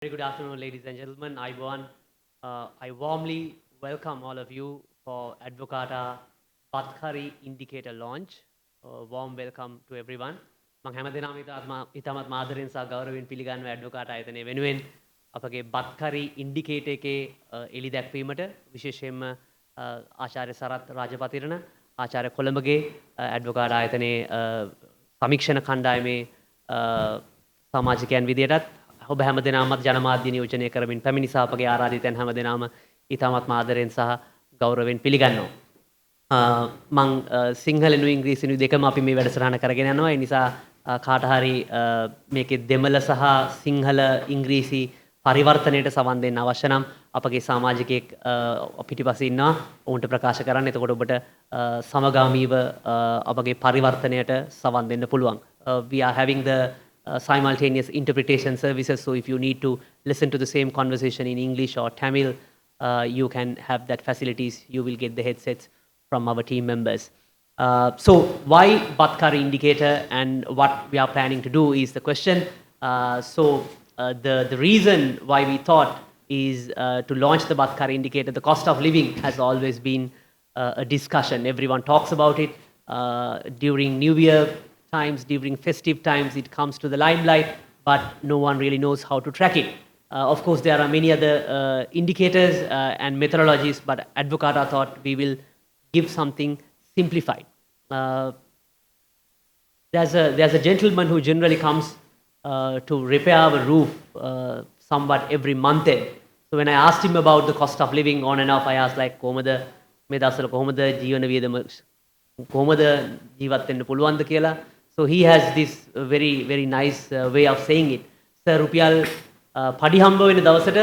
Very good afternoon, ladies and gentlemen. I warmly welcome all of you for Advocata Pathkari Indicator launch. Warm welcome to everyone. මම හැමදෙනාම ඉතාමත් මාදරෙන් සහ ගෞරවයෙන් පිළිගන්නවා ඇඩ්වොකාට් ආයතනය වෙනුවෙන් අපගේ බත්කරි ඉන්ඩිකේටර් එකේ එළි දැක්වීමට විශේෂයෙන්ම ආචාර්ය සරත් රාජපතිරණ ආචාර්ය කොළඹගේ ඇඩ්වොකාට් ආයතනයේ සමීක්ෂණ කණ්ඩායමේ සමාජිකයන් විදියටත් ඔබ හැමදෙනාමත් ජනමාධ්‍ය නියෝජනය කරමින් පැමිණි සහ අපගේ ආරාධිතයන් හැමදෙනාම ඉතාමත් ආදරෙන් සහ ගෞරවයෙන් පිළිගන්නවා. මං සිංහලනු ඉංග්‍රීසිනු දෙකම අපි මේ වැඩසටහන කරගෙන යනවා. ඒ නිසා කාට හරි මේකේ දෙමළ සහ සිංහල ඉංග්‍රීසි පරිවර්තනයට සවන් දෙන්න අවශ්‍ය නම් අපගේ සමාජිකයෙක් පිටිපස්සේ ඉන්නවා. ඔවුන්ට ප්‍රකාශ කරන්න. එතකොට ඔබට සමගාමීව අපගේ පරිවර්තනයට සවන් දෙන්න පුළුවන්. We are having the simultaneous interpretation services. So if you need to listen to the same conversation in English or Tamil, you can have that facilities. You will get the headsets from our team members. So why Batkari indicator and what we are planning to do is the question. The reason why we thought is to launch the Batkari indicator. The cost of living has always been a discussion. Everyone talks about it during New Year times, during festive times, it comes to the limelight, but no one really knows how to track it. Of course, there are many other indicators and methodologies, but Advocata thought we will give something simplified. There's a gentleman who generally comes to repair our roof somewhat every month end. So when I asked him about the cost of living on and off, I asked like, කොහොමද මේ දවස්වල කොහොමද ජීවන වියදම කොහොමද ජීවත් වෙන්න පුළුවන්ද කියලා. So he has this very nice way of saying it. Sir, රුපියල් පඩි හම්බ වෙන දවසට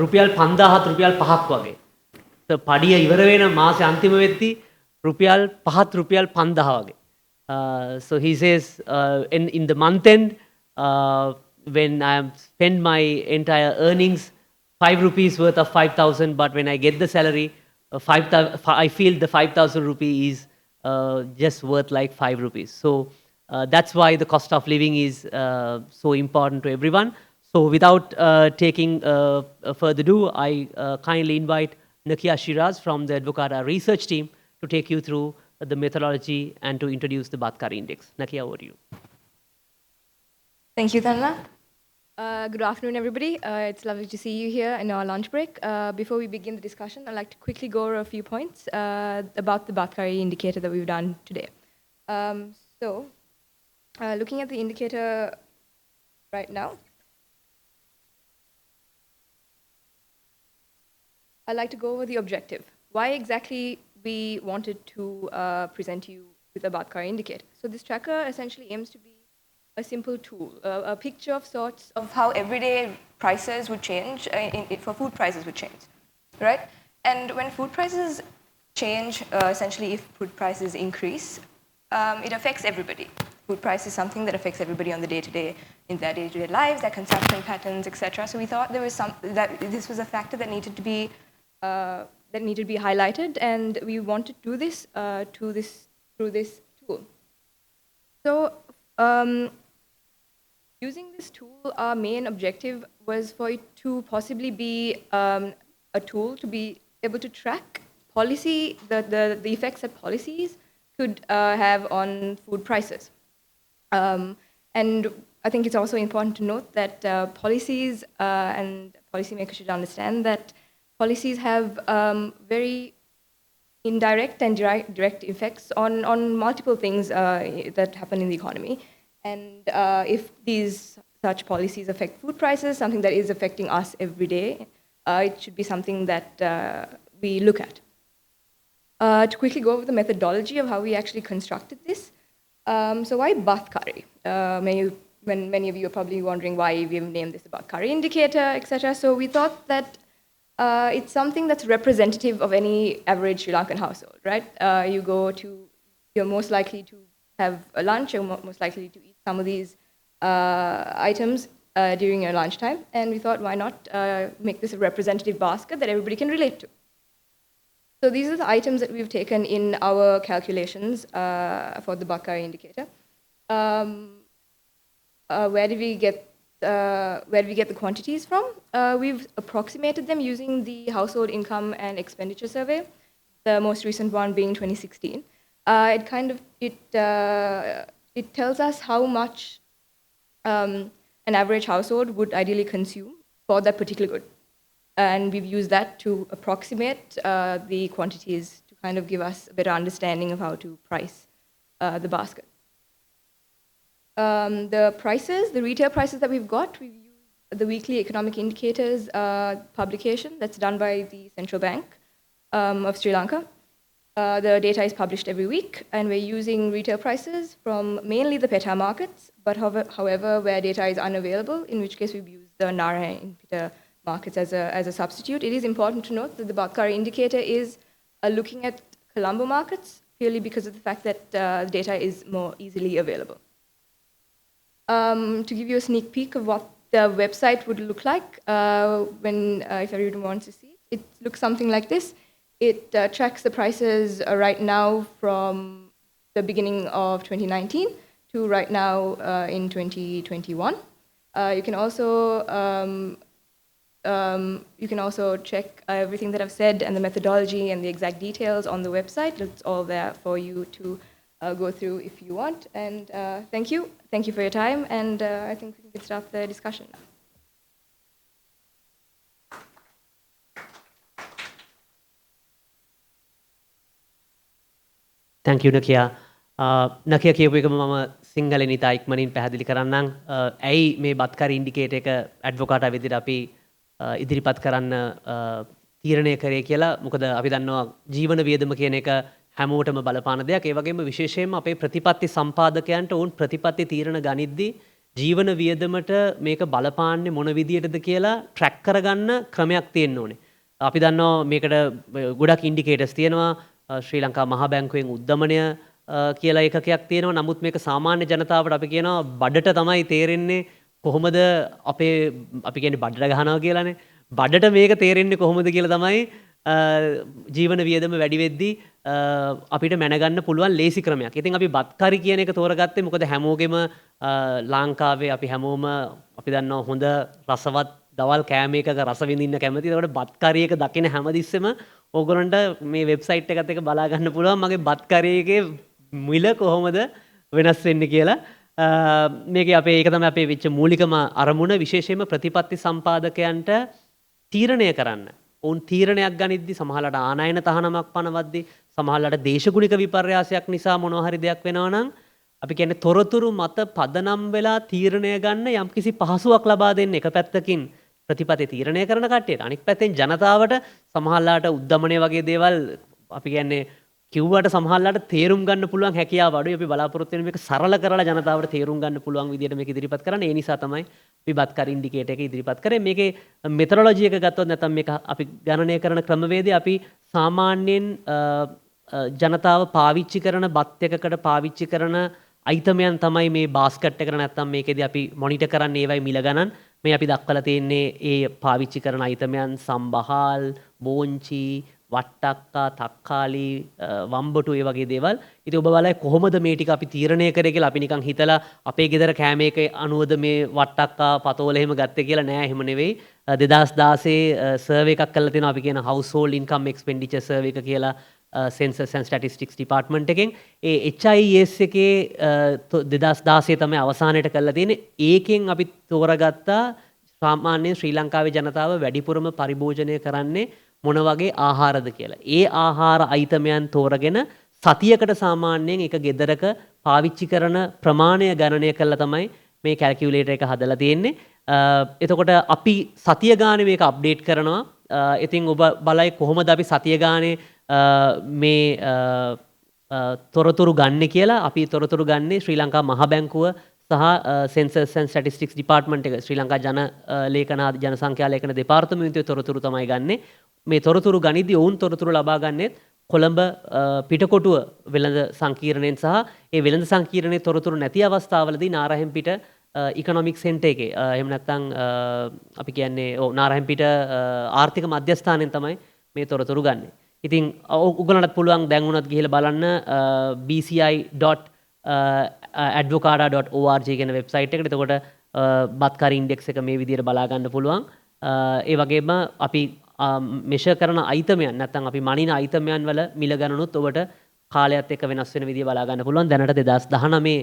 රුපියල් 5000ත් රුපියල් 5ක් වගේ. So පඩිය ඉවර වෙන මාසේ අන්තිම වෙද්දී රුපියල් 5ත් රුපියල් 5000 වගේ. So he says in the month end when I spend my entire earnings 5 rupees worth of 5000, but when I get the salary I feel the 5,000 rupee is just worth like 5 rupees. So that's why the cost of living is so important to everyone. So without taking further ado, I kindly invite Nakia Shiraz from the Advocata research team to take you through the methodology and to introduce the Batkari index. Nakia, over to you. Thank you, Tanla. Good afternoon, everybody. It's lovely to see you here in our lunch break. Before we begin the discussion, I'd like to quickly go over a few points about the Batkari indicator that we've done today. Looking at the indicator right now, I'd like to go over the objective. Why exactly we wanted to present you with the Batkari indicator. So this tracker essentially aims to be a simple tool, a picture of sorts of how everyday prices would change, for food prices would change, right? And when food prices change, essentially if food prices increase, it affects everybody. Food price is something that affects everybody on the day-to-day, in their day-to-day lives, their consumption patterns, etc. So we thought that this was a factor that needed to be highlighted, and we wanted to do this through this tool. So. Using this tool, our main objective was for it to possibly be a tool to be able to track policy, the effects that policies could have on food prices. And I think it's also important to note that policies and policymakers should understand that policies have very indirect and direct effects on multiple things that happen in the economy. And if such policies affect food prices, something that is affecting us every day, it should be something that we look at. To quickly go over the methodology of how we actually constructed this. So why Batkari? Many of you are probably wondering why we've named this the Batkari indicator, etc. So we thought that it's something that's representative of any average Sri Lankan household, right? You're most likely to have a lunch, you're most likely to eat some of these items during your lunchtime, and we thought, why not make this a representative basket that everybody can relate to? So these are the items that we've taken in our calculations for the Batkari indicator. Where did we get where we get the quantities from. We've approximated them using the Household Income and Expenditure Survey, the most recent one being 2016. It tells us how much an average household would ideally consume for that particular good. And we've used that to approximate the quantities to kind of give us a better understanding of how to price the basket. The prices, the retail prices that we've used the weekly economic indicators publication that's done by the Central Bank of Sri Lanka. The data is published every week, and we're using retail prices from mainly the PETA markets, but however, where data is unavailable, in which case we've used the Nara and PETA markets as a substitute. It is important to note that the Badkari indicator is looking at Colombo markets, purely because of the fact that the data is more easily available. To give you a sneak peek of what the website would look like if everyone wants to see it, it looks something like this. It tracks the prices right now from the beginning of 2019 to right now in 2021. You can also check everything that I've said and the methodology and the exact details on the website. It's all there for you to go through if you want. And thank you. Thank you for your time. And I think we can start the discussion now. Thank you, Nakia. Nakia කියපු එකම මම සිංහලෙන් ඉතා ඉක්මනින් පැහැදිලි කරන්නම්. ඇයි මේ බත්කාරී ඉන්ඩිකේටර් එක ඇඩ්වොකාට් විදිහට අපි ඉදිරිපත් කරන්න තීරණය කරේ කියලා. මොකද අපි දන්නවා ජීවන වියදම කියන එක හැමෝටම බලපාන දෙයක්. ඒ වගේම විශේෂයෙන්ම අපේ ප්‍රතිපත්ති සම්පාදකයන්ට උන් ප්‍රතිපත්ති තීරණ ගනිද්දී ජීවන වියදමට මේක බලපාන්නේ මොන විදියටද කියලා ට්‍රැක් කරගන්න ක්‍රමයක් තියෙන්න ඕනේ. අපි දන්නවා මේකට ගොඩක් ඉන්ඩිකේටර්ස් තියෙනවා. ශ්‍රී ලංකා මහා බැංකුවෙන් උද්දමනය කියලා එකකයක් තියෙනවා. නමුත් මේක සාමාන්‍ය ජනතාවට අපි කියනවා බඩට තමයි තේරෙන්නේ කොහොමද අපි කියන්නේ බඩට ගහනවා කියලානේ. බඩට මේක තේරෙන්නේ කොහොමද කියලා තමයි ජීවන වියදම වැඩි වෙද්දී අපිට මැනගන්න පුළුවන් ලේසි ක්‍රමයක්. ඉතින් අපි බත්කාරි කියන එක තෝරගත්තේ මොකද හැමෝගෙම ලංකාවේ අපි හැමෝම අපි දන්නවා හොඳ රසවත් දවල් කෑම එකක රස විඳින්න කැමති. ඒකට බත්කාරි එක දකින හැමතිස්සෙම ඕගොල්ලන්ට මේ වෙබ්සයිට් එකත් එක බලා ගන්න පුළුවන් මගේ බත්කාරි එකේ මිල කොහොමද වෙනස් වෙන්නේ කියලා. මේකේ අපේ ඒක තමයි අපේ වෙච්ච මූලිකම අරමුණ. විශේෂයෙන්ම ප්‍රතිපත්ති සම්පාදකයන්ට තීරණය කරන්න. ඔවුන් තීරණයක් ගනිද්දි සමහරවිට ආනයන තහනමක් පනවද්දි සමහරවිට දේශගුණික විපර්යාසයක් නිසා මොනවා හරි දෙයක් වෙනවා නම් අපි කියන්නේ තොරතුරු මත පදනම් වෙලා තීරණය ගන්න යම්කිසි පහසුවක් ලබා දෙන්න එක පැත්තකින් ප්‍රතිපත්ති තීරණය කරන කට්ටියට, අනික් පැත්තෙන් ජනතාවට සමහරවිට උද්දමනය වගේ දේවල් අපි කියන්නේ කිව්වට සමහරවිට තේරුම් ගන්න පුළුවන් හැකියාව අඩුයි. අපි බලාපොරොත්තු වෙන මේක සරල කරලා ජනතාවට තේරුම් ගන්න පුළුවන් විදිහට මේක ඉදිරිපත් කරන්න. ඒ නිසා තමයි අපි බත්කාරි ඉන්ඩිකේටර් එක ඉදිරිපත් කරේ. මේකේ මෙතඩොලොජි එක ගත්තොත් නැත්නම් මේක අපි ගණනය කරන ක්‍රමවේදය අපි සාමාන්‍යයෙන් ජනතාව පාවිච්චි කරන බත් එකකට පාවිච්චි කරන අයිතමයන් තමයි මේ බාස්කට් එකට නැත්නම් මේකෙදි අපි මොනිටර් කරන්නේ ඒවයි මිල ගණන්. මේ අපි දක්වලා තියෙන්නේ ඒ පාවිච්චි කරන අයිතමයන් සම්බහාල්, බෝංචි, වට්ටක්කා, තක්කාලි, වම්බටු ඒ වගේ දේවල්. ඉතින් ඔබ බලයි කොහොමද මේ ටික අපි තීරණය කරේ කියලා අපි නිකන් හිතලා අපේ ගෙදර කෑම එක අනුවද මේ වට්ටක්කා පතෝල එහෙම ගත්තේ කියලා නෑ. එහෙම නෙවෙයි. 2016 සර්වේ එකක් කරලා තියෙනවා. අපි කියන household income expenditure survey එක කියලා Census and Statistics Department එකෙන්. ඒ HIS එකේ 2016 තමයි අවසානයට කරලා තියෙන්නේ. ඒකෙන් අපි තෝරගත්තා සාමාන්‍යයෙන් ශ්‍රී ලංකාවේ ජනතාව වැඩිපුරම පරිභෝජනය කරන්නේ මොන වගේ ආහාරද කියලා. ඒ ආහාර අයිතමයන් තෝරගෙන සතියකට සාමාන්‍යයෙන් එක ගෙදරක පාවිච්චි කරන ප්‍රමාණය ගණනය කළා තමයි මේ කැල්කියුලේටර් එක හදලා තියෙන්නේ. එතකොට අපි සතිය ගානේ මේක අප්ඩේට් කරනවා. ඉතින් ඔබ බලයි කොහොමද අපි සතිය ගානේ මේ තොරතුරු ගන්න කියලා. අපි තොරතුරු ගන්නේ ශ්‍රී ලංකා මහ බැංකුව සහ Census and Statistics Department එක ශ්‍රී ලංකා ජන ලේඛන ජනසංඛ්‍යා ලේඛන දෙපාර්තමේන්තුවේ තොරතුරු තමයි ගන්නෙ. මේ තොරතුරු ගනිද්දී ඔවුන් තොරතුරු ලබා ගන්නෙත් කොළඹ පිටකොටුව වෙළඳ සංකීර්ණයෙන් සහ ඒ වෙළඳ සංකීර්ණයේ තොරතුරු නැති අවස්ථාවලදී නාරහෙම්පිට ඉකොනොමික් සෙන්ටර් එකේ එහෙම නැත්නම් අපි කියන්නේ නාරහෙම්පිට ආර්ථික මධ්‍යස්ථානයෙන් තමයි මේ තොරතුරු ගන්නෙ. ඉතින් උගලන්ට පුළුවන් දැන් උනත් ගිහිල්ලා බලන්න bci.advocata.org කියන වෙබ්සයිට් එකට. එතකොට බත්කාරී ඉන්ඩෙක්ස් එක මේ විදිහට බලා ගන්න පුළුවන්. ඒ වගේම අපි මෙෂර් කරන අයිතමයන් නැත්නම් අපි මනින අයිතමයන් වල මිල ගණනුත් ඔබට කාලයත් එක්ක වෙනස් වෙන විදිහ බලා ගන්න පුළුවන්. දැනට 2019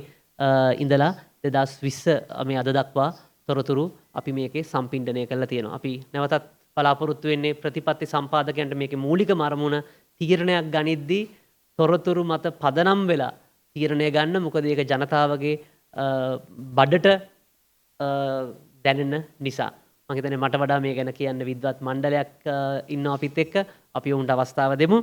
ඉඳලා 2020 මේ අද දක්වා තොරතුරු අපි මේකේ සම්පින්ඩණය කරලා තියෙනවා. අපි නැවතත් බලාපොරොත්තු වෙන්නේ ප්‍රතිපත්ති සම්පාදකයන්ට මේකේ මූලිකම අරමුණ තීරණයක් ගනිද්දී තොරතුරු මත පදනම් වෙලා තීරණය ගන්න. මොකද ඒක ජනතාවගේ බඩට දැනෙන නිසා. මම හිතන්නේ මට වඩා මේ ගැන කියන්න විද්වත් මණ්ඩලයක් ඉන්නවා අපිත් එක්ක. අපි උන්ට අවස්ථාව දෙමු.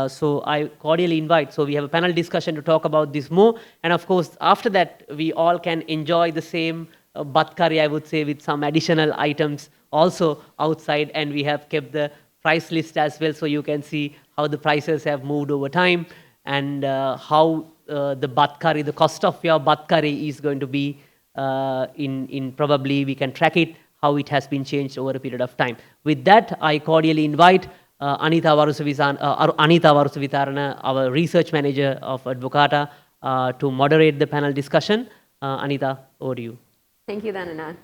So I cordially invite. So we have a panel discussion to talk about this more. And of course, after that, we all can enjoy the same bhat curry, I would say, with some additional items also outside. And we have kept the price list as well, so you can see how the prices have moved over time and how the bhat curry, the cost of your bhat curry is going to be in probably we can track it, how it has been changed over a period of time. With that, I cordially invite Anita Varusavitarana, our research manager of Advocata, to moderate the panel discussion. Anita, over to you. Thank you, Dhananath.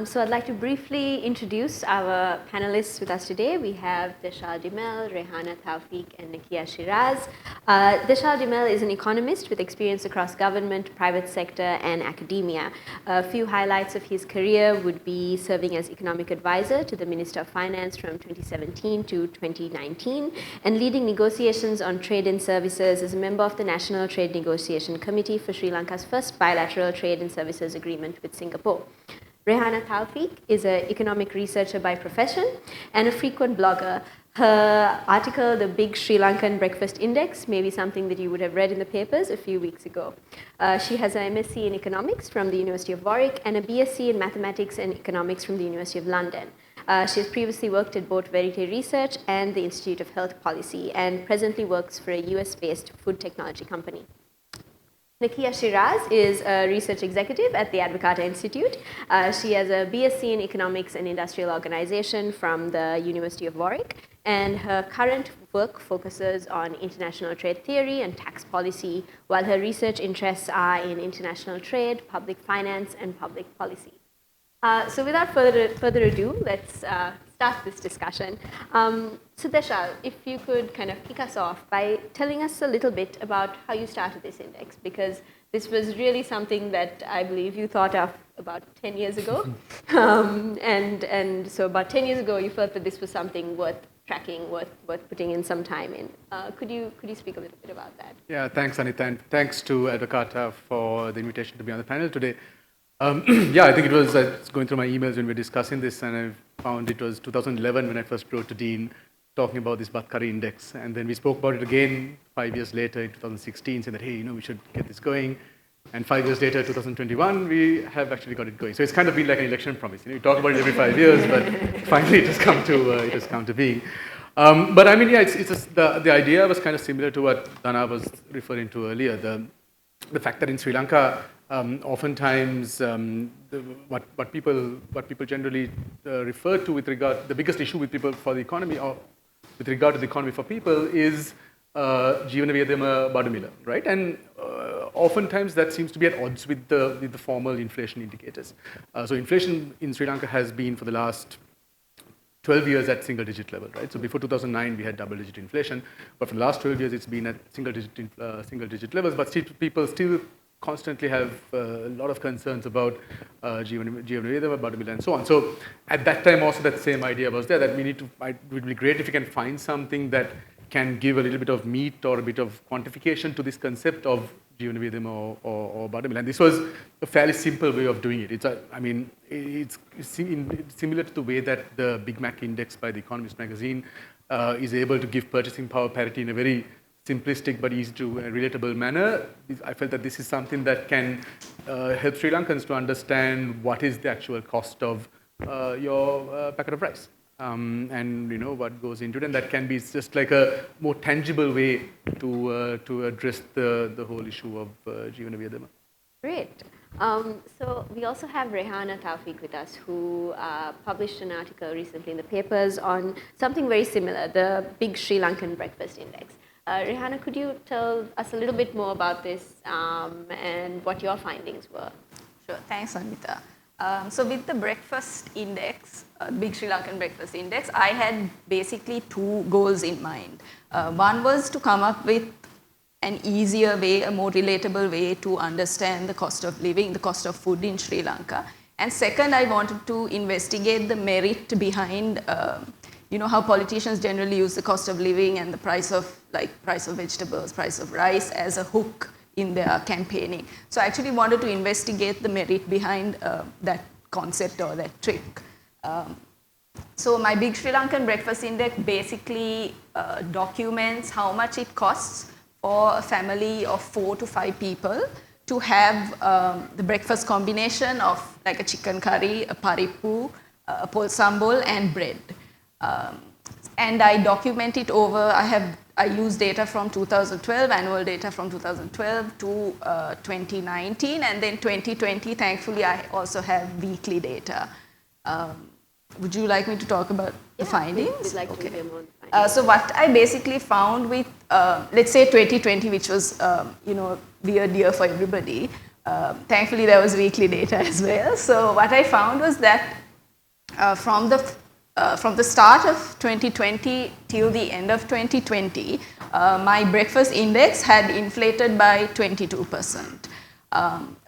So I'd like to briefly introduce our panelists with us today. We have Deshal Dimel, Rehana Tawfiq, and Nakia Shiraz. Deshal Dimel is an economist with experience across government, private sector, and academia. A few highlights of his career would be serving as economic advisor to the Minister of Finance from 2017 to 2019, and leading negotiations on trade and services as a member of the National Trade Negotiation Committee for Sri Lanka's first bilateral trade and services agreement with Singapore. Rehana Tawfiq is an economic researcher by profession and a frequent blogger. Her article, The Big Sri Lankan Breakfast Index, may be something that you would have read in the papers a few weeks ago. She has an MSc in economics from the University of Warwick and a BSc in mathematics and economics from the University of London. She has previously worked at both Verite Research and the Institute of Health Policy, and presently works for a US-based food technology company. Nakia Shiraz is a research executive at the Advocata Institute. She has a BSc in Economics and Industrial Organization from the University of Warwick, and her current work focuses on international trade theory and tax policy, while her research interests are in international trade, public finance, and public policy. So without further ado, let's start this discussion. So Deshal, if you could kind of kick us off by telling us a little bit about how you started this index, because this was really something that I believe you thought of about 10 years ago. And so about 10 years ago, you felt that this was something worth tracking, worth putting in some time in. Could you speak a little bit about that? Yeah, thanks, Anita, and thanks to Advocata for the invitation to be on the panel today. Yeah, I think it was going through my emails when we were discussing this, and I found it was 2011 when I first wrote to Dean talking about this bhat curry index, and then we spoke about it again 5 years later in 2016, saying that, hey, we should get this going. And 5 years later, 2021, we have actually got it going. So it's kind of been like an election promise. You talk about it every 5 years, but finally it has come to being. But I mean, yeah, the idea was kind of similar to what Dana was referring to earlier. The fact that in Sri Lanka, oftentimes what people generally refer to with regard, the biggest issue with people for the economy, or with regard to the economy for people, is Jeevana Viyadama Badumila, right? And oftentimes that seems to be at odds with the formal inflation indicators. So inflation in Sri Lanka has been for the last 12 years at single-digit level, right? So before 2009, we had double-digit inflation, but for the last 12 years, it's been at single-digit levels. But people still constantly have a lot of concerns about Jeevana Viyadama Badumila and so on. So at that time, also that same idea was there, that it would be great if we can find something that can give a little bit of meat or a bit of quantification to this concept of Jeevana Viyadama or Badumila. And this was a fairly simple way of doing it. It's similar to the way that the Big Mac Index by The Economist magazine is able to give purchasing power parity in a very simplistic but easy to relatable manner. I felt that this is something that can help Sri Lankans to understand what is the actual cost of your packet of rice. And what goes into it, and that can be just like a more tangible way to address the whole issue of Jeevana Viyadama. Great. So we also have Rehana Tawfiq with us, who published an article recently in the papers on something very similar, the Big Sri Lankan Breakfast Index. Rehana, could you tell us a little bit more about this and what your findings were? Sure, thanks, Anita. So with the breakfast index, Big Sri Lankan Breakfast Index, I had basically two goals in mind. One was to come up with an easier way, a more relatable way to understand the cost of living, the cost of food in Sri Lanka. And second, I wanted to investigate the merit behind, how politicians generally use the cost of living and the price of vegetables, price of rice as a hook in their campaigning. So I actually wanted to investigate the merit behind that concept or that trick. So my Big Sri Lankan Breakfast Index basically documents how much it costs for a family of 4 to 5 people to have the breakfast combination of like a chicken curry, a parippu, a polsambol and bread. And I document it over, I use data from 2012, annual data from 2012 to 2019, and then 2020, thankfully, I also have weekly data. Would you like me to talk about the findings? We'd like to hear more on the findings. So what I basically found with, let's say 2020, which was, weird year for everybody, thankfully there was weekly data as well. So what I found was that from the start of 2020 till the end of 2020, my breakfast index had inflated by 22%.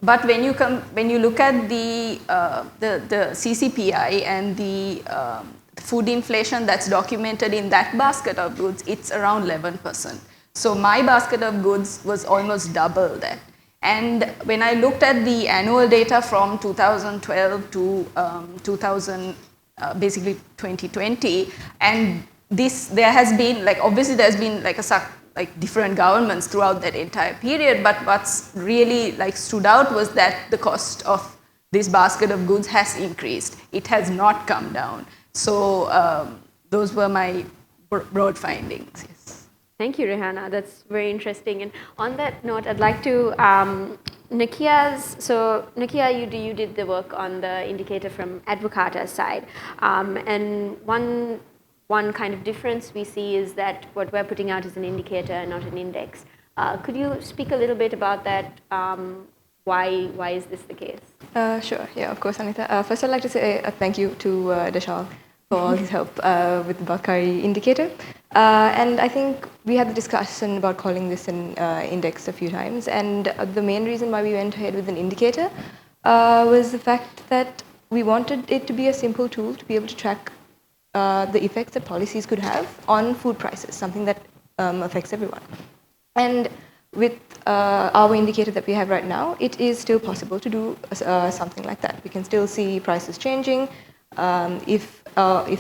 But when you look at the CCPI and the food inflation that's documented in that basket of goods, it's around 11%. So my basket of goods was almost double that. And when I looked at the annual data from 2012 to basically 2020, and there has been obviously there's been different governments throughout that entire period, but what's really stood out was that the cost of this basket of goods has increased. It has not come down. So those were my broad findings. Yes. Thank you, Rehana. That's very interesting. And on that note, I'd like to Nakia, you did the work on the indicator from Advocata's side, and one kind of difference we see is that what we're putting out is an indicator, not an index. Could you speak a little bit about that? Why is this the case? Sure, yeah, of course, Anita. First, I'd like to say a thank you to Dashal for all his help with the Bakari indicator. And I think we had the discussion about calling this an index a few times, and the main reason why we went ahead with an indicator was the fact that we wanted it to be a simple tool to be able to track the effects that policies could have on food prices, something that affects everyone. And with our indicator that we have right now, it is still possible to do something like that. We can still see prices changing if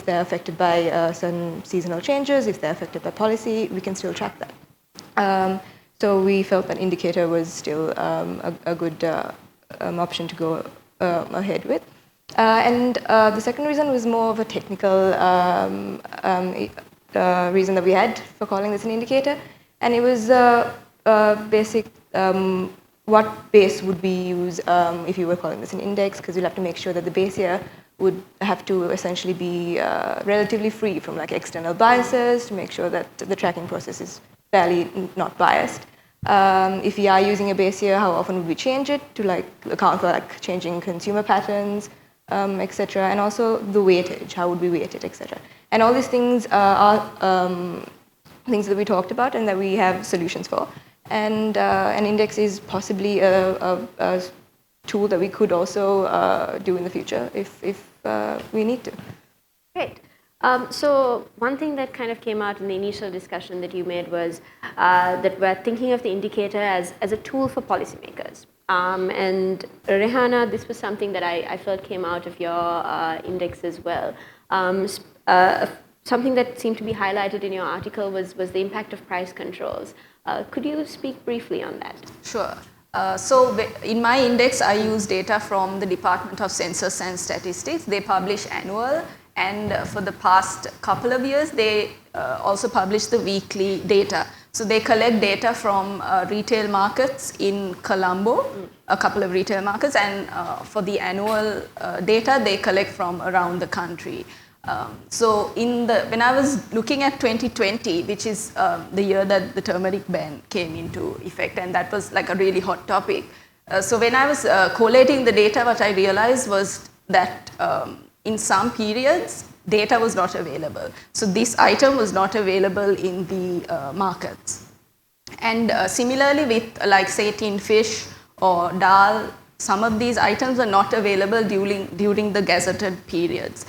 they're affected by certain seasonal changes, if they're affected by policy, we can still track that. So we felt that indicator was still a good option to go ahead with. And the second reason was more of a technical reason that we had for calling this an indicator, and it was basic. What base would we use if you were calling this an index? Because you'll have to make sure that the base here would have to essentially be relatively free from external biases to make sure that the tracking process is fairly not biased. If we are using a base here, how often would we change it to account for changing consumer patterns, etc. And also the weightage, how would we weight it, etc. And all these things are things that we talked about and that we have solutions for. And an index is possibly a tool that we could also do in the future if we need to. Great. So one thing that kind of came out in the initial discussion that you made was that we're thinking of the indicator as a tool for policymakers. And Rehana, this was something that I felt came out of your index as well. Something that seemed to be highlighted in your article was the impact of price controls. Could you speak briefly on that? Sure. So in my index, I use data from the Department of Census and Statistics. They publish annual, and for the past couple of years, they also publish the weekly data. So they collect data from retail markets in Colombo, a couple of retail markets, and for the annual data, they collect from around the country. So when I was looking at 2020, which is the year that the turmeric ban came into effect, and that was a really hot topic, So when I was collating the data, what I realized was that in some periods, data was not available. So this item was not available in the markets. And similarly with like say tin fish or dal, some of these items are not available during the gazetted periods.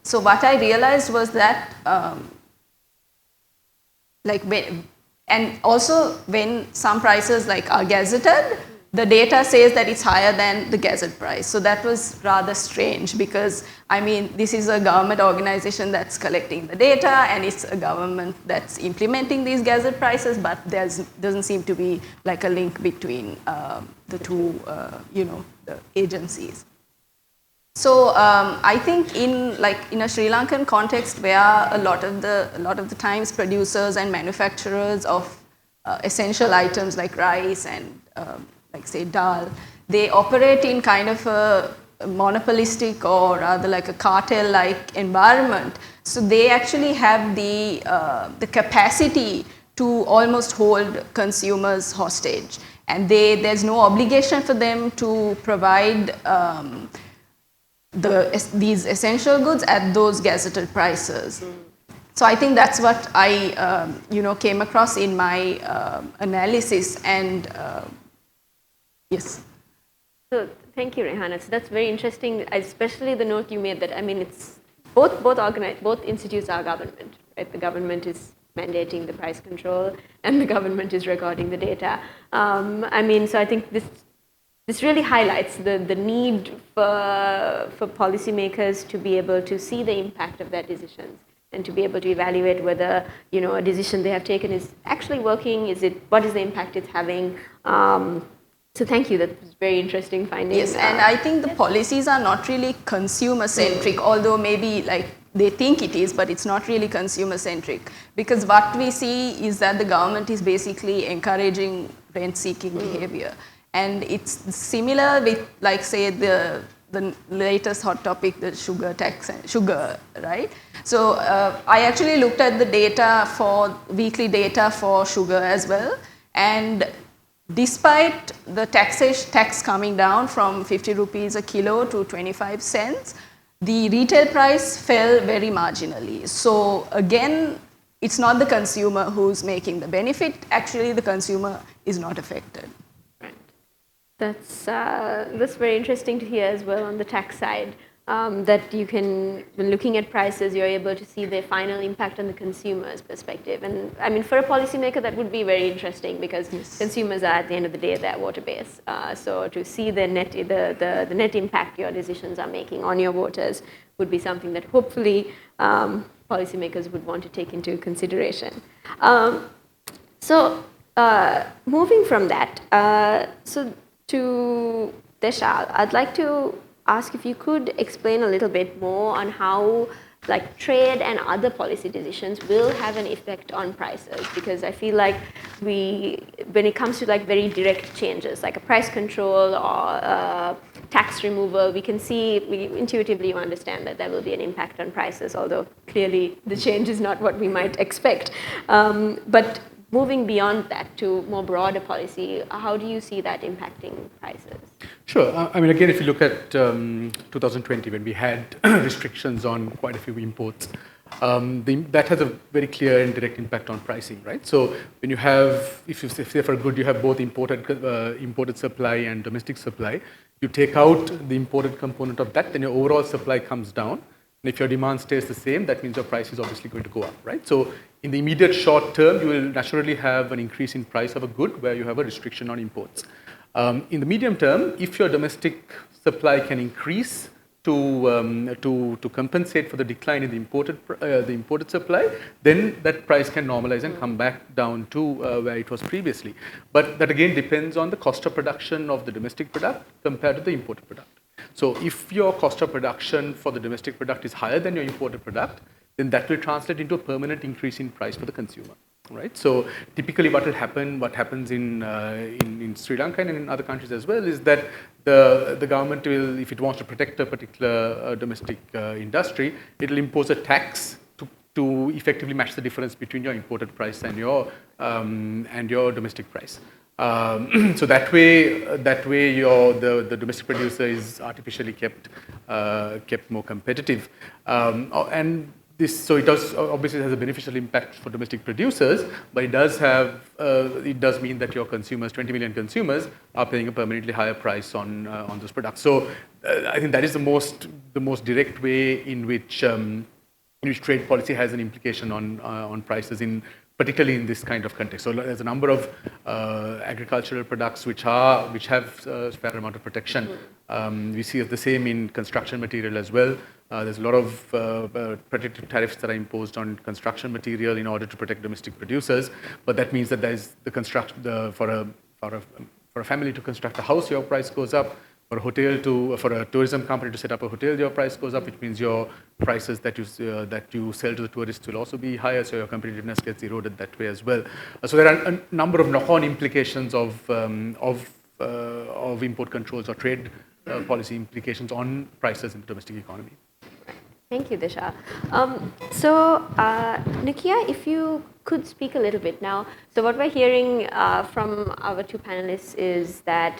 So what I realized was that and also when some prices like are gazetted, the data says that it's higher than the gazette price. So that was rather strange because, I mean, this is a government organization that's collecting the data and it's a government that's implementing these gazette prices, but there doesn't seem to be like a link between the two, the agencies. So I think in a Sri Lankan context where a lot of the times producers and manufacturers of essential items like rice and like say dal, they operate in kind of a monopolistic or rather like a cartel-like environment. So they actually have the capacity to almost hold consumers hostage, and there's no obligation for them to provide these essential goods at those gazetted prices. So I think that's what I came across in my analysis, and yes. So thank you, Rehana. So that's very interesting, especially the note you made that, I mean, it's both institutes are government, right? The government is mandating the price control and the government is recording the data. So I think this really highlights the need for policymakers to be able to see the impact of their decisions and to be able to evaluate whether a decision they have taken is actually working. What is the impact it's having? So thank you. That was very interesting finding. Yes, and I think the policies are not really consumer centric, although maybe like they think it is, but it's not really consumer centric, because what we see is that the government is basically encouraging rent seeking behavior. And it's similar with, like, say, the latest hot topic, the sugar tax, right? So I actually looked at the data weekly data for sugar as well. And despite the tax coming down from 50 rupees a kilo to 25 cents, the retail price fell very marginally. So again, it's not the consumer who's making the benefit. Actually, the consumer is not affected. That's very interesting to hear as well on the tax side, that you can, when looking at prices, you're able to see the final impact on the consumer's perspective. And I mean, for a policymaker, that would be very interesting because consumers are, at the end of the day, their voter base. So to see the net impact your decisions are making on your voters would be something that hopefully policymakers would want to take into consideration. Moving from that, to Deshal, I'd like to ask if you could explain a little bit more on how like trade and other policy decisions will have an effect on prices, because I feel like when it comes to like very direct changes like a price control or tax removal, we intuitively understand that there will be an impact on prices, although clearly the change is not what we might expect. But moving beyond that to more broader policy, how do you see that impacting prices? Sure. I mean, again, if you look at 2020, when we had restrictions on quite a few imports, that has a very clear and direct impact on pricing, right? So when you have, if you say for a good, you have both imported supply and domestic supply, you take out the imported component of that, then your overall supply comes down. And if your demand stays the same, that means your price is obviously going to go up, right? So in the immediate short term, you will naturally have an increase in price of a good where you have a restriction on imports. In the medium term, if your domestic supply can increase to compensate for the decline in the imported supply, then that price can normalize and come back down to where it was previously. But that again depends on the cost of production of the domestic product compared to the imported product. So if your cost of production for the domestic product is higher than your imported product, then that will translate into a permanent increase in price for the consumer, right? So typically what happens in Sri Lanka and in other countries as well, is that the government will, if it wants to protect a particular domestic industry, it will impose a tax to effectively match the difference between your imported price and your domestic price. So that way, the domestic producer is artificially kept more competitive, and so it does obviously has a beneficial impact for domestic producers, but it does mean that your consumers, 20 million consumers, are paying a permanently higher price on those products. So I think that is the most direct way in which trade policy has an implication on prices, particularly in this kind of context. So there's a number of agricultural products which have a fair amount of protection. We see the same in construction material as well. There's a lot of protective tariffs that are imposed on construction material in order to protect domestic producers. But that means that for a family to construct a house, your price goes up. For a tourism company to set up a hotel, your price goes up, which means your prices that you sell to the tourists will also be higher, so your competitiveness gets eroded that way as well. So there are a number of knock-on implications of import controls or trade policy implications on prices in the domestic economy. Thank you, Disha. Nakia, if you could speak a little bit now. So what we're hearing from our two panelists is that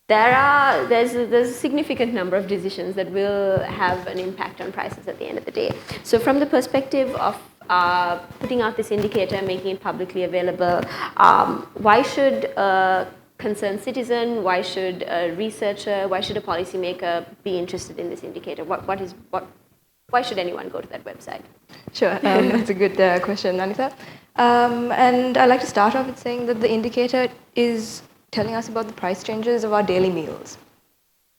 there's a significant number of decisions that will have an impact on prices at the end of the day. So from the perspective of putting out this indicator, making it publicly available, why should a concerned citizen, why should a researcher, why should a policymaker be interested in this indicator? Why should anyone go to that website? Sure, that's a good question, Anita. And I'd like to start off with saying that the indicator is telling us about the price changes of our daily meals,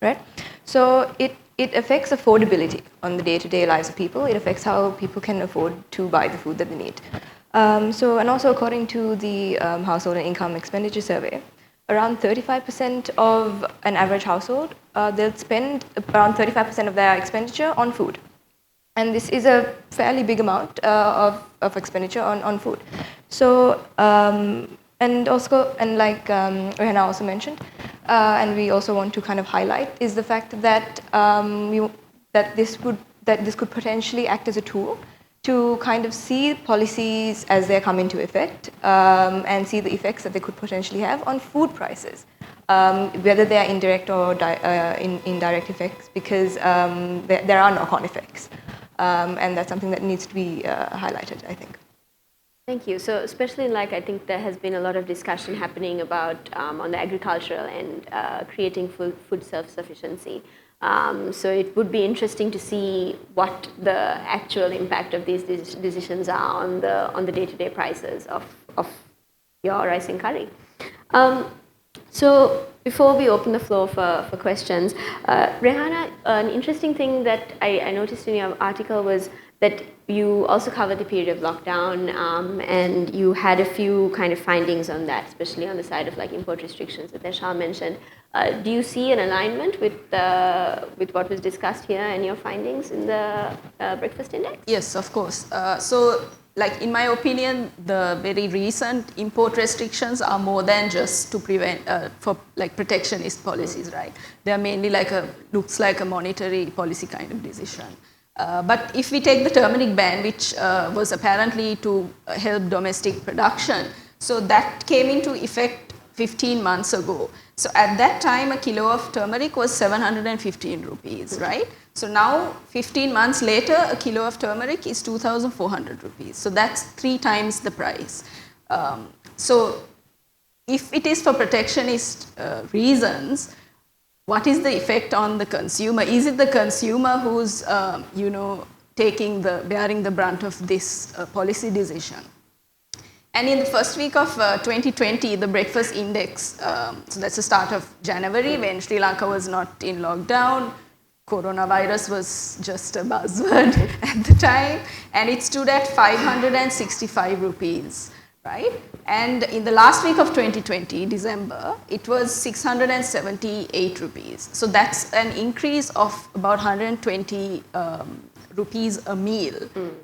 right? So it affects affordability on the day-to-day lives of people. It affects how people can afford to buy the food that they need. And also according to the Household and Income Expenditure Survey, around 35% of an average household, they'll spend around 35% of their expenditure on food. And this is a fairly big amount of expenditure on food. So, and like Rehanna also mentioned, and we also want to kind of highlight, is the fact that this could potentially act as a tool to kind of see policies as they come into effect and see the effects that they could potentially have on food prices, whether they are indirect or indirect effects, because there are knock-on effects. And that's something that needs to be highlighted, I think. Thank you. So especially I think there has been a lot of discussion happening about on the agricultural and creating food self-sufficiency. So it would be interesting to see what the actual impact of these decisions are on the day-to-day prices of your rice and curry. So before we open the floor for questions, Rehanna, an interesting thing that I noticed in your article was that you also covered the period of lockdown, and you had a few kind of findings on that, especially on the side of import restrictions that Desha mentioned. Do you see an alignment with what was discussed here and your findings in the breakfast index? Yes, of course. So, in my opinion, the very recent import restrictions are more than just to prevent for protectionist policies, right? They are mainly looks like a monetary policy kind of decision. But if we take the turmeric ban, which was apparently to help domestic production, so that came into effect 15 months ago. So at that time, a kilo of turmeric was 715 rupees, right? So now, 15 months later, a kilo of turmeric is 2,400 rupees. So that's 3 times the price. So if it is for protectionist reasons, what is the effect on the consumer? Is it the consumer who's, bearing the brunt of this policy decision? And in the first week of 2020, the breakfast index, so that's the start of January when Sri Lanka was not in lockdown, coronavirus was just a buzzword at the time, and it stood at 565 rupees, right? And in the last week of 2020, December, it was 678 rupees. So that's an increase of about 120 rupees a meal,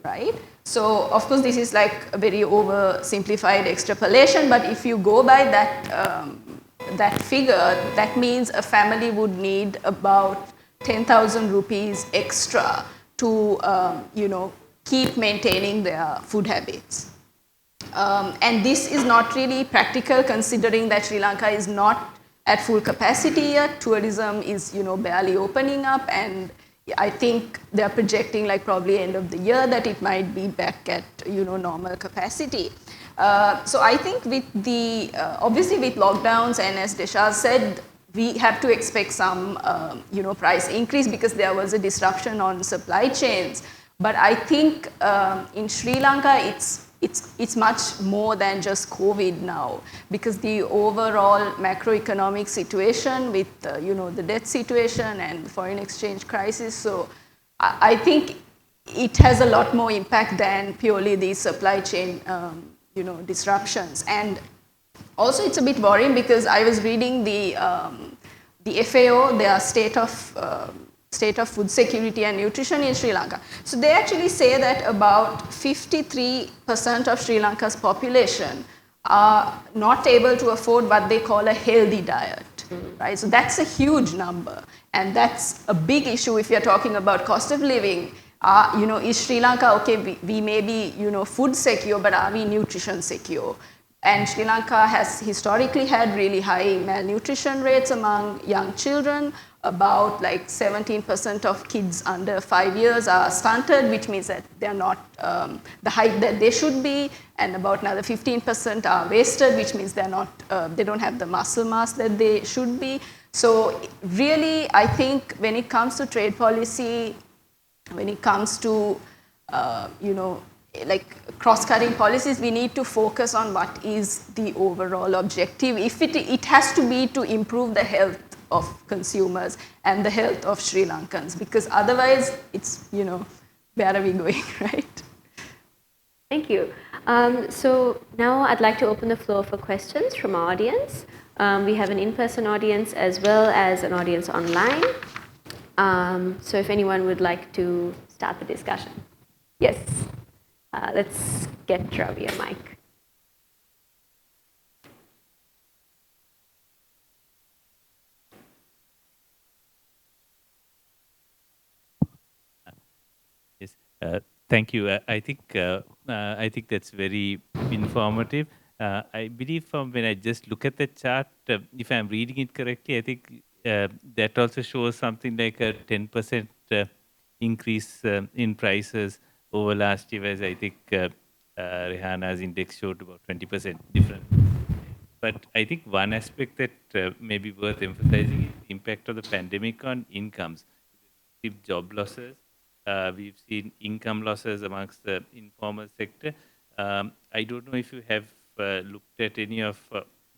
right? So of course this is a very oversimplified extrapolation, but if you go by that figure, that means a family would need about 10,000 rupees extra to keep maintaining their food habits. And this is not really practical considering that Sri Lanka is not at full capacity yet. Tourism is, barely opening up, and I think they're projecting like probably end of the year that it might be back at, normal capacity. So I think with the, obviously with lockdowns, and as Desha said, we have to expect some, price increase because there was a disruption on supply chains. But I think in Sri Lanka, it's much more than just COVID now, because the overall macroeconomic situation with the debt situation and the foreign exchange crisis. So I think it has a lot more impact than purely the supply chain disruptions. And also it's a bit worrying because I was reading the FAO, their state of food security and nutrition in Sri Lanka. So they actually say that about 53% of Sri Lanka's population are not able to afford what they call a healthy diet, right? So that's a huge number, and that's a big issue if you're talking about cost of living. Is Sri Lanka, okay, we may be, food secure, but are we nutrition secure? And Sri Lanka has historically had really high malnutrition rates among young children. About like 17% of kids under 5 years are stunted, which means that they're not the height that they should be, and about another 15% are wasted, which means they're not, they don't have the muscle mass that they should be. So really, I think when it comes to trade policy, when it comes to, like cross-cutting policies, we need to focus on what is the overall objective. If it has to be to improve the health of consumers and the health of Sri Lankans, because otherwise it's, where are we going, right? Thank you. So now I'd like to open the floor for questions from our audience. We have an in-person audience as well as an audience online. So if anyone would like to start the discussion. Yes. Let's get Ravi a mic. Yes, thank you. I think that's very informative. I believe from when I just look at the chart, if I'm reading it correctly, I think that also shows something like a 10% increase in prices over last year, whereas I think Rehana's index showed about 20% difference. But I think one aspect that may be worth emphasizing is the impact of the pandemic on incomes. We've seen job losses, we've seen income losses amongst the informal sector. I don't know if you have looked at any of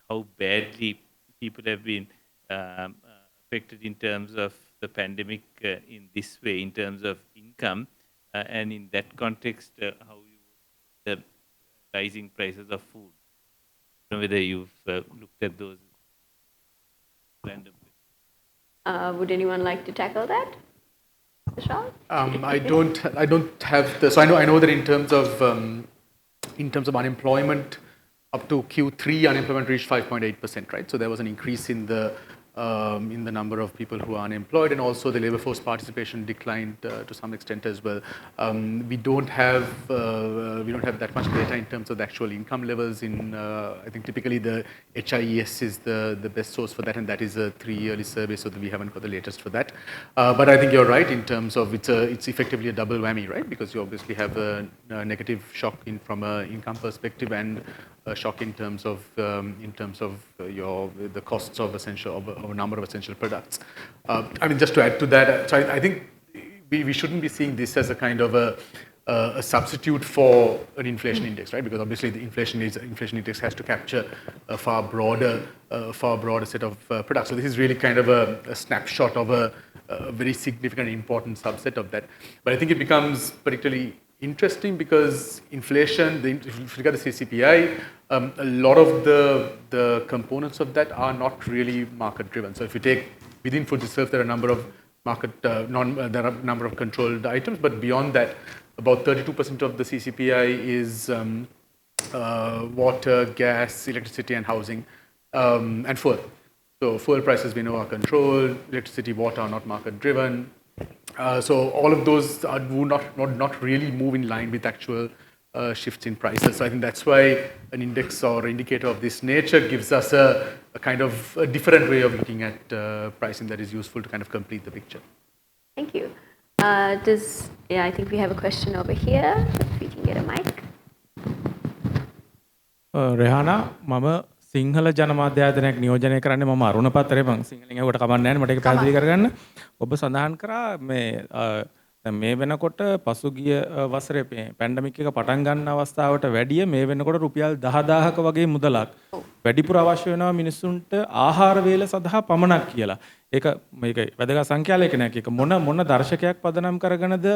how badly people have been affected in terms of the pandemic in this way, in terms of income, and in that context, how you the rising prices of food. I don't know whether you've looked at those randomly. Would anyone like to tackle that? Vishal? I don't have the. So I know that in terms of unemployment, up to Q3, unemployment reached 5.8%, right? So there was an increase in the number of people who are unemployed, and also the labor force participation declined to some extent as well. We don't have that much data in terms of the actual income levels. I think typically the HIES is the best source for that, and that is a 3-yearly survey, so that we haven't got the latest for that. But I think you're right in terms of it's effectively a double whammy, right? Because you obviously have a negative shock from an income perspective, and a shock in terms of the costs of a number of essential products. I mean, just to add to that, so I think we shouldn't be seeing this as a kind of a substitute for an inflation index, right? Because obviously the inflation index has to capture a far broader set of products. So this is really kind of a snapshot of a very significant, important subset of that. But I think it becomes particularly interesting because inflation, if you look at the CCPI, a lot of the components of that are not really market driven. So if you take within food itself, there are a number of there are a number of controlled items, but beyond that, about 32% of the CCPI is water, gas, electricity, and housing, and fuel. So fuel prices we know are controlled, electricity, water are not market driven. So all of those would not really move in line with actual shifts in prices. So I think that's why an index or indicator of this nature gives us a kind of a different way of looking at pricing that is useful to kind of complete the picture. Thank you. I think we have a question over here. If we can get a mic. රෙහානා මම සිංහල ජනමාධ්‍යායතනයක් නියෝජනය කරන්නේ මම අරුණ පත්‍රේ මම සිංහලෙන් ඒකට කමන්නේ නැහැ මට ඒක පැහැදිලි කරගන්න ඔබ සඳහන් කරා මේ වෙනකොට පසුගිය වසරේ පැන්ඩමික් එක පටන් ගන්න අවස්ථාවට වැඩිය මේ වෙනකොට රුපියල් 10000ක වගේ මුදලක් වැඩිපුර අවශ්‍ය වෙනවා මිනිස්සුන්ට ආහාර වේල සඳහා පමණක් කියලා. ඒක මේක වැදගත් සංඛ්‍යාලයක නෑ. ඒක මොන දර්ශකයක් පදනම් කරගෙනද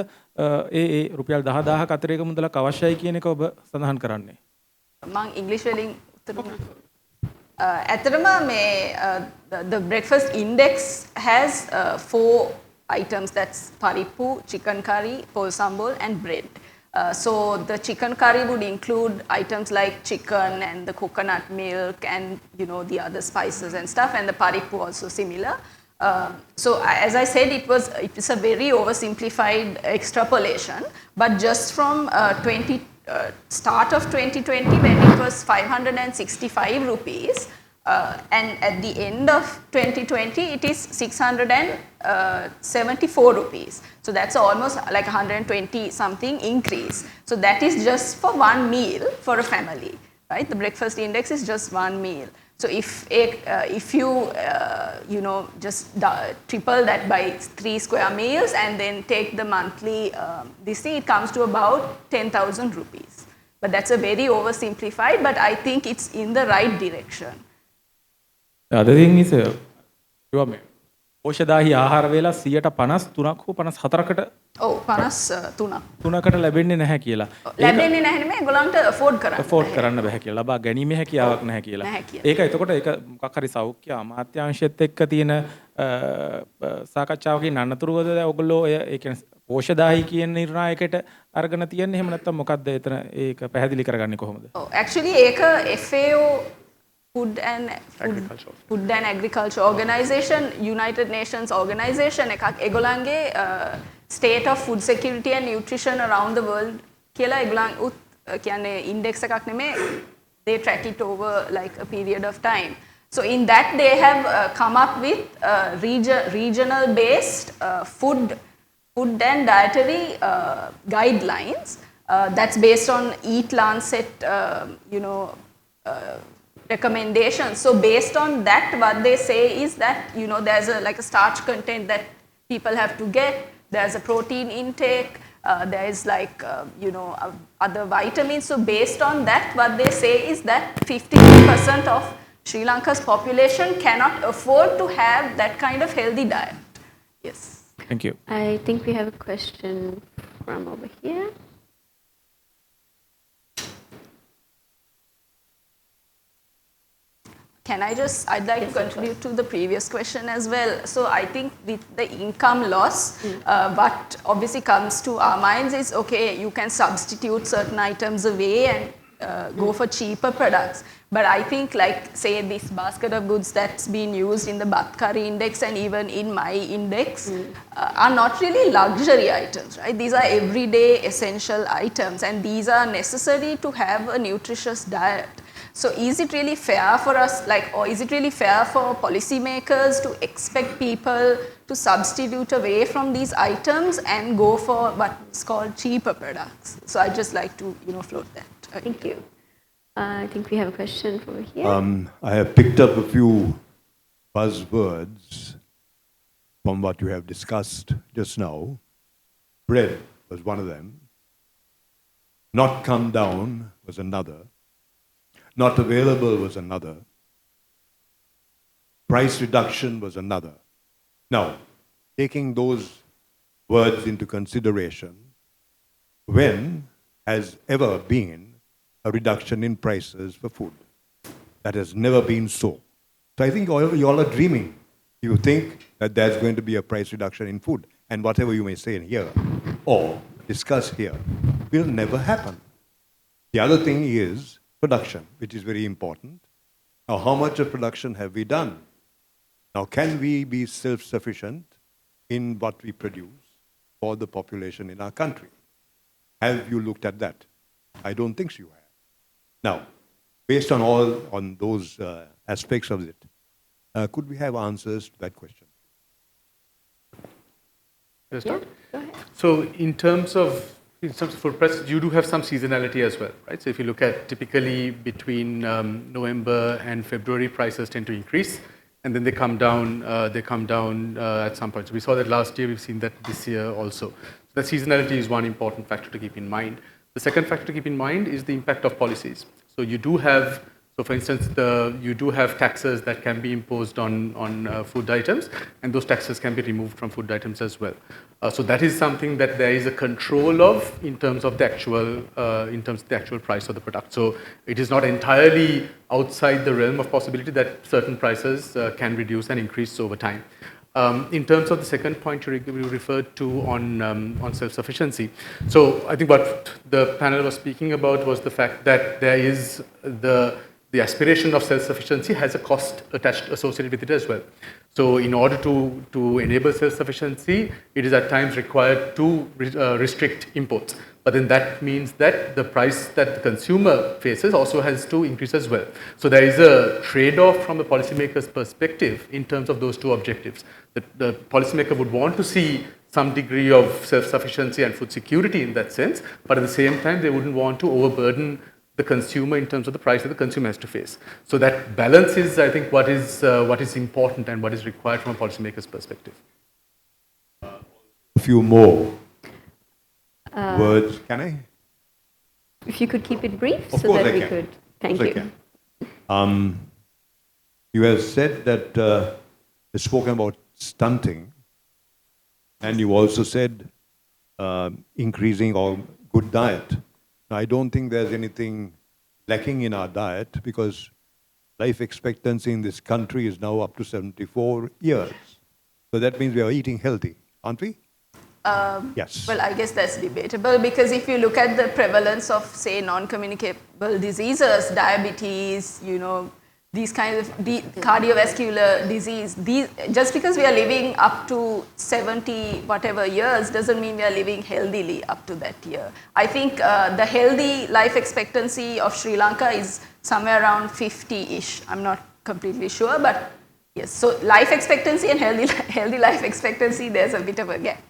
ඒ රුපියල් 10000ක අතරේක මුදලක් අවශ්‍යයි කියන එක ඔබ සඳහන් කරන්නේ. මං ඉංග්‍රීසි වලින් උත්තර ඇත්තටම මේ the breakfast index has 4 items, that's parippu, chicken curry, pol sambol and bread. So the chicken curry would include items like chicken and the coconut milk and the other spices and stuff, and the parippu also similar. So as I said, it's a very oversimplified extrapolation, but just from start of 2020 when it was 565 rupees, and at the end of 2020 it is 674 rupees. So that's almost like 120 something increase. So that is just for one meal for a family, right? The breakfast index is just one meal. So if you just triple that by 3 square meals and then take the monthly this thing, it comes to about 10,000 rupees. But that's a very oversimplified, but I think it's in the right direction. The other thing is පෝෂදාහි ආහාර වේලා 53ක් හෝ 54කට ඔව් 53කට ලැබෙන්නේ නැහැ කියලා. ලැබෙන්නේ නැහැ නෙමෙයි ඒගොල්ලන්ට afford කරන්න බෑ කියලා. ලබා ගැනීමේ හැකියාවක් නැහැ කියලා. ඒක එතකොට ඒක මොකක් හරි සෞඛ්‍ය අමාත්‍යාංශයත් එක්ක තියෙන සාකච්ඡාවකින් අනතුරුවද ඔයගොල්ලෝ ඒ කියන්නේ පෝෂදාහි කියන නිර්ණායකයට අරගෙන තියන්නේ එහෙම නැත්නම් මොකක්ද එතන ඒක පැහැදිලි කරගන්නේ කොහොමද? ඔව් actually ඒක FAO Food and Agriculture Organization, United Nations Organization එකක් ඒගොල්ලන්ගේ state of food security and nutrition around the world කියලා ඒගොල්ලන් කියන්නේ index එකක් නෙමෙයි, they track it over like a period of time. So in that they have come up with regional based food and dietary guidelines that's based on Eat Lancet recommendations. So based on that, what they say is that there's like a starch content that people have to get. There's a protein intake. There's like other vitamins. So based on that, what they say is that 50% of Sri Lanka's population cannot afford to have that kind of healthy diet. Yes. Thank you. I think we have a question from over here. I'd like to contribute to the previous question as well. So I think with the income loss, what obviously comes to our minds is, okay, you can substitute certain items away and go for cheaper products. But I think like say this basket of goods that's been used in the Batkari index and even in my index are not really luxury items, right? These are everyday essential items and these are necessary to have a nutritious diet. So is it really fair for us, or is it really fair for policymakers to expect people to substitute away from these items and go for what's called cheaper products? So I'd just like to, float that. Okay. Thank you. I think we have a question over here. I have picked up a few buzzwords from what you have discussed just now. Bread was one of them. Not come down was another. Not available was another. Price reduction was another. Now, taking those words into consideration, when has ever been a reduction in prices for food? That has never been so. So I think you all are dreaming. You think that there's going to be a price reduction in food, and whatever you may say in here or discuss here will never happen. The other thing is production, which is very important. Now, how much of production have we done? Now, can we be self-sufficient in what we produce for the population in our country? Have you looked at that? I don't think you have. Now, based on all on those aspects of it, could we have answers to that question? Can I start? Go ahead. So in terms of food prices, you do have some seasonality as well, right? So if you look at typically between November and February, prices tend to increase, and then they come down. At some point. So we saw that last year. We've seen that this year also. So that seasonality is one important factor to keep in mind. The second factor to keep in mind is the impact of policies. So you do have. So, for instance, you do have taxes that can be imposed on food items, and those taxes can be removed from food items as well. So that is something that there is a control of in terms of the actual price of the product. So it is not entirely outside the realm of possibility that certain prices can reduce and increase over time. In terms of the second point you referred to on self-sufficiency, so I think what the panel was speaking about was the fact that there is the aspiration of self-sufficiency has a cost associated with it as well. So in order to enable self-sufficiency, it is at times required to restrict imports. But then that means that the price that the consumer faces also has to increase as well. So there is a trade-off from the policymaker's perspective in terms of those two objectives. The policymaker would want to see some degree of self-sufficiency and food security in that sense, but at the same time, they wouldn't want to overburden the consumer in terms of the price that the consumer has to face. So that balance is, I think, what is important and what is required from a policymaker's perspective. A few more words. Can I? If you could keep it brief Of so course that I we can. could. Thank Of course you. I can. You have said that you've spoken about stunting, and you also said increasing or good diet. I don't think there's anything lacking in our diet because life expectancy in this country is now up to 74 years. So that means we are eating healthy, aren't we? Yes. Well, I guess that's debatable because if you look at the prevalence of, say, non-communicable diseases, diabetes, these kinds of cardiovascular disease, just because we are living up to 70 whatever years doesn't mean we are living healthily up to that year. I think the healthy life expectancy of Sri Lanka is somewhere around 50-ish. I'm not completely sure, but yes. So life expectancy and healthy life expectancy, there's a bit of a gap.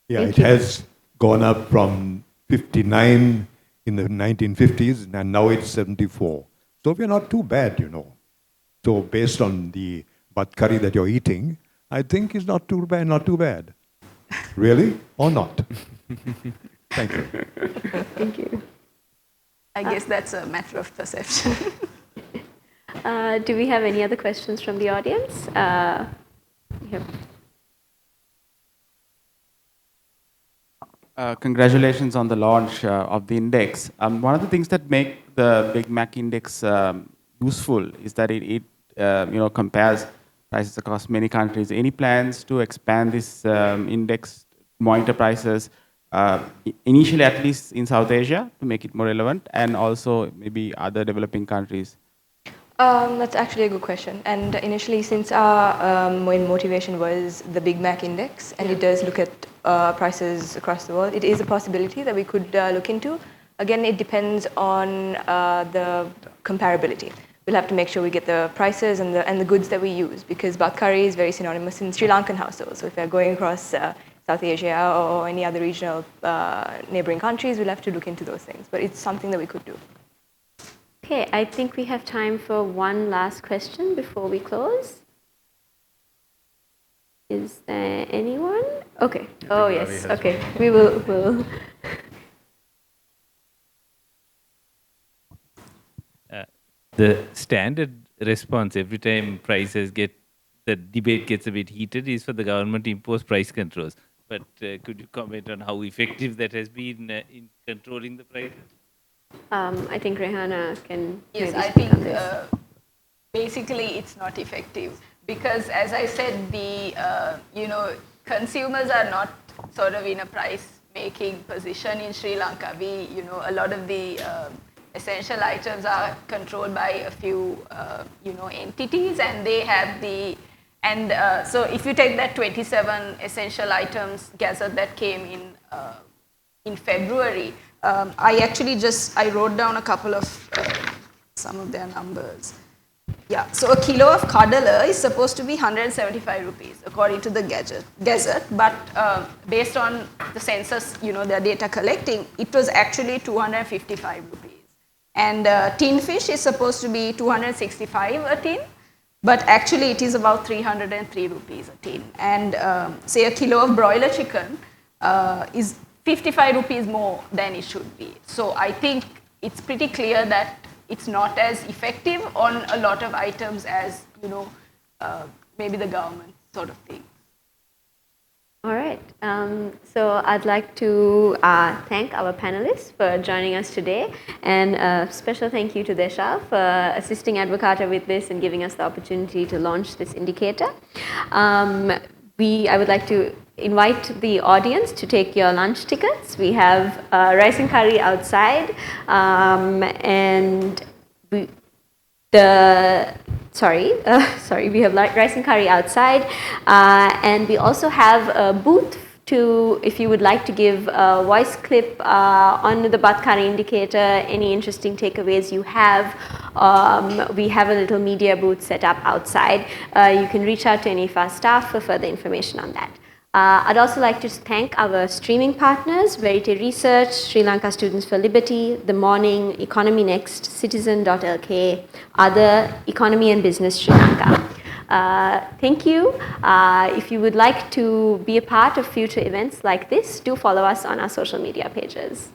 Yeah, it has gone up from 59 in the 1950s and now it's 74. So we're not too bad, So based on the bhat curry that you're eating, I think it's not too bad, not too bad. Really? Or not? Thank you. Thank you. I guess that's a matter of perception. Do we have any other questions from the audience? Yep. Congratulations on the launch of the index. One of the things that make the Big Mac Index useful is that it compares prices across many countries. Any plans to expand this index, monitor prices, initially at least in South Asia to make it more relevant, and also maybe other developing countries? That's actually a good question. And initially, since our main motivation was the Big Mac Index, and it does look at prices across the world, it is a possibility that we could look into. Again, it depends on the comparability. We'll have to make sure we get the prices and the goods that we use, because bhat curry is very synonymous in Sri Lankan households. So if we're going across South Asia or any other regional neighboring countries, we'll have to look into those things. But it's something that we could do. Okay, I think we have time for one last question before we close. Is there anyone? Okay. Oh, yes. Okay. We will. The standard response every time the debate gets a bit heated is for the government to impose price controls. But could you comment on how effective that has been in controlling the prices? I think Rehana can. Yes, maybe I speak think on this. basically it's not effective because, as I said, consumers are not sort of in a price-making position in Sri Lanka. A lot of the essential items are controlled by a few, entities, and they have so if you take that 27 essential items gazette that came in in February. I actually I wrote down a couple of some of their numbers. Yeah, so a kilo of kadala is supposed to be 175 rupees according to the gazette, but based on the census, their data collecting, it was actually 255 rupees. And tin fish is supposed to be 265 a tin, but actually it is about 303 rupees a tin. And say a kilo of broiler chicken is 55 rupees more than it should be. So I think it's pretty clear that it's not as effective on a lot of items as, maybe the government sort of thing. All right. So I'd like to thank our panelists for joining us today, and a special thank you to Desha for assisting Advocata with this and giving us the opportunity to launch this indicator. I would like to invite the audience to take your lunch tickets. We have rice and curry outside, and we have rice and curry outside, and we also have a booth if you would like to give a voice clip on the Badkhana indicator, any interesting takeaways you have. We have a little media booth set up outside. You can reach out to any of our staff for further information on that. I'd also like to thank our streaming partners, Verite Research, Sri Lanka Students for Liberty, The Morning, Economy Next, Citizen.lk, Other, Economy and Business Sri Lanka. Thank you. If you would like to be a part of future events like this, do follow us on our social media pages.